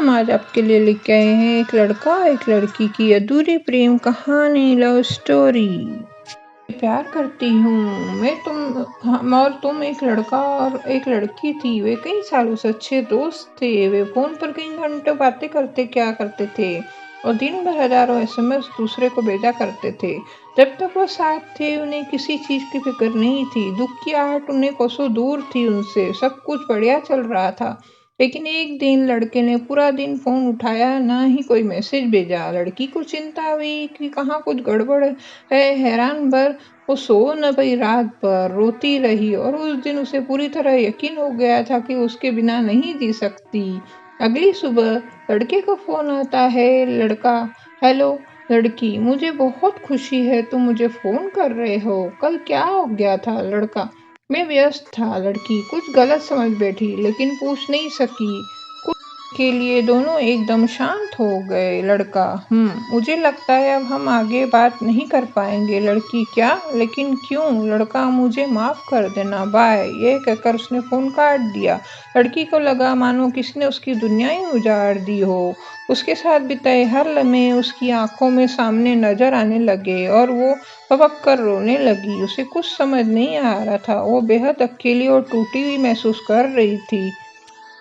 हम आज आपके लिए लेके आए हैं एक लड़का एक लड़की की अधूरी प्रेम कहानी लव स्टोरी। प्यार करती हूँ मैं हम और तुम एक लड़का और एक लड़की थी। वे कई सालों से अच्छे दोस्त थे। वे फोन पर कई घंटों बातें करते क्या करते थे और दिन भर हजारों एसएमएस दूसरे को भेजा करते थे। जब तक वो साथ थे उन्हें किसी चीज की फिक्र नहीं थी। दुख की आहट उन्हें कोसों दूर थी उनसे। सब कुछ बढ़िया चल रहा था। लेकिन एक दिन लड़के ने पूरा दिन फोन उठाया, ना ही कोई मैसेज भेजा। लड़की को चिंता हुई कि कहाँ कुछ गड़बड़ है। हैरान भर वो सो न पाई, रात भर रोती रही और उस दिन उसे पूरी तरह यकीन हो गया था कि उसके बिना नहीं जी सकती। अगली सुबह लड़के को फोन आता है। लड़का: हेलो। लड़की: मुझे बहुत खुशी है तुम मुझे फोन कर रहे हो। कल क्या हो गया था? लड़का: मैं व्यस्त था। लड़की कुछ गलत समझ बैठी लेकिन पूछ नहीं सकी। कुछ के लिए दोनों एकदम शांत हो गए। लड़का: मुझे लगता है अब हम आगे बात नहीं कर पाएंगे। लड़की: क्या? लेकिन क्यों? लड़का: मुझे माफ कर देना, बाय। ये कहकर उसने फोन काट दिया। लड़की को लगा मानो किसी ने उसकी दुनिया ही उजाड़ दी हो। उसके साथ बिताए हर लम्हे उसकी आंखों में सामने नजर आने लगे और वो पपक कर रोने लगी। उसे कुछ समझ नहीं आ रहा था। वो बेहद अकेली और टूटी हुई महसूस कर रही थी।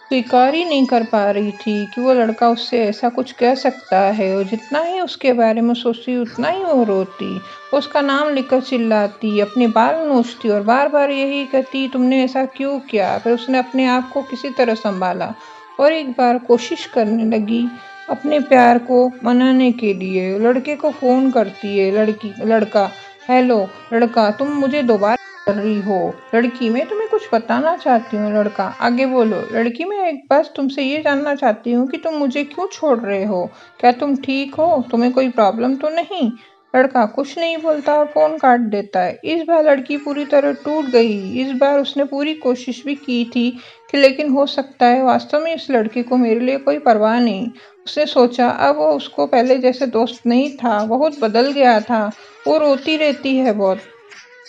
स्वीकार ही नहीं कर पा रही थी कि वो लड़का उससे ऐसा कुछ कह सकता है। और जितना ही उसके बारे में सोचती उतना ही वो रोती। वो उसका नाम लेकर चिल्लाती, अपने बाल नोचती और बार बार यही कहती, तुमने ऐसा क्यों किया? फिर उसने अपने आप को किसी तरह संभाला और एक बार कोशिश करने लगी अपने प्यार को मनाने के लिए। लड़के को फोन करती है। लड़का: हेलो। लड़का: तुम मुझे दोबारा कर रही हो? लड़की: मैं तुम्हें कुछ बताना चाहती हूँ। लड़का: आगे बोलो। लड़की: मैं एक बस तुमसे ये जानना चाहती हूँ कि तुम मुझे क्यों छोड़ रहे हो? क्या तुम ठीक हो? तुम्हें कोई प्रॉब्लम तो नहीं? लड़का कुछ नहीं बोलता और फोन काट देता है। इस बार लड़की पूरी तरह टूट गई। इस बार उसने पूरी कोशिश भी की थी कि लेकिन हो सकता है वास्तव में इस लड़की को मेरे लिए कोई परवाह नहीं। उसने सोचा अब वो उसको पहले जैसे दोस्त नहीं था, बहुत बदल गया था। वो रोती रहती है बहुत।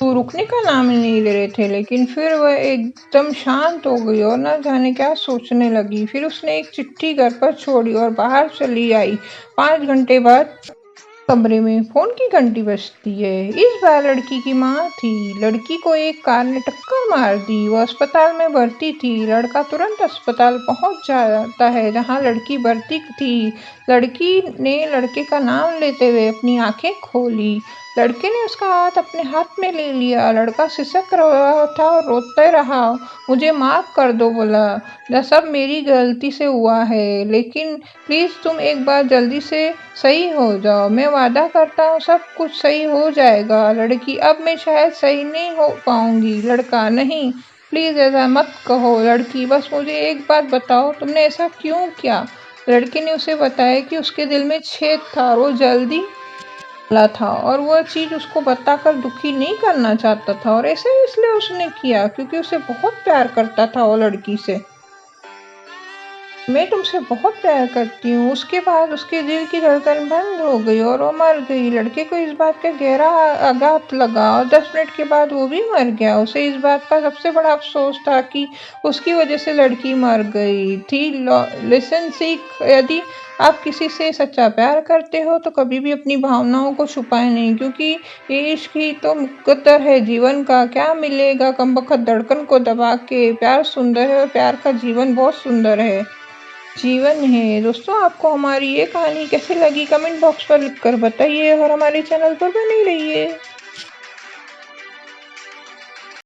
वो रुकने का नाम ही नहीं ले रहे थे। लेकिन फिर वह एकदम शांत हो गई और न जाने क्या सोचने लगी। फिर उसने एक चिट्ठी घर पर छोड़ी और बाहर चली आई। 5 घंटे बाद कमरे में फोन की घंटी बजती है। इस बार लड़की की माँ थी। लड़की को एक कार ने टक्कर मार दी। वो अस्पताल में भर्ती थी। लड़का तुरंत अस्पताल पहुंच जाता है जहां लड़की भर्ती थी। लड़की ने लड़के का नाम लेते हुए अपनी आंखें खोली। लड़के ने उसका हाथ अपने हाथ में ले लिया। लड़का सिसक रहा था और रोते रहा। मुझे माफ कर दो, बोला। यह सब मेरी गलती से हुआ है, लेकिन प्लीज तुम एक बार जल्दी से सही हो जाओ। मैं वादा करता हूँ सब कुछ सही हो जाएगा। लड़की: अब मैं शायद सही नहीं हो पाऊंगी। लड़का: नहीं, प्लीज ऐसा मत कहो। लड़की: बस मुझे एक बात बताओ, तुमने ऐसा क्यों किया? लड़के ने उसे बताया कि उसके दिल में छेद था और वो जल्दी वाला था और वह चीज उसको बताकर दुखी नहीं करना चाहता था। और ऐसे इसलिए उसने किया क्योंकि उसे बहुत प्यार करता था वो लड़की से। मैं तुमसे बहुत प्यार करती हूँ। उसके बाद उसके दिल की धड़कन बंद हो गई और वो मर गई। लड़के को इस बात का गहरा आघात लगा और 10 मिनट के बाद वो भी मर गया। उसे इस बात का सबसे बड़ा अफसोस था कि उसकी वजह से लड़की मर गई थी। लेसन सीख: यदि आप किसी से सच्चा प्यार करते हो तो कभी भी अपनी भावनाओं को छुपाए नहीं, क्योंकि ये इश्क ही तो मुकद्दर है जीवन का। क्या मिलेगा कमबख्त धड़कन को दबा के? प्यार सुंदर है और प्यार का जीवन बहुत सुंदर है, जीवन है। दोस्तों, आपको हमारी ये कहानी कैसी लगी कमेंट बॉक्स पर लिखकर बताइए और हमारे चैनल पर बने रहिए।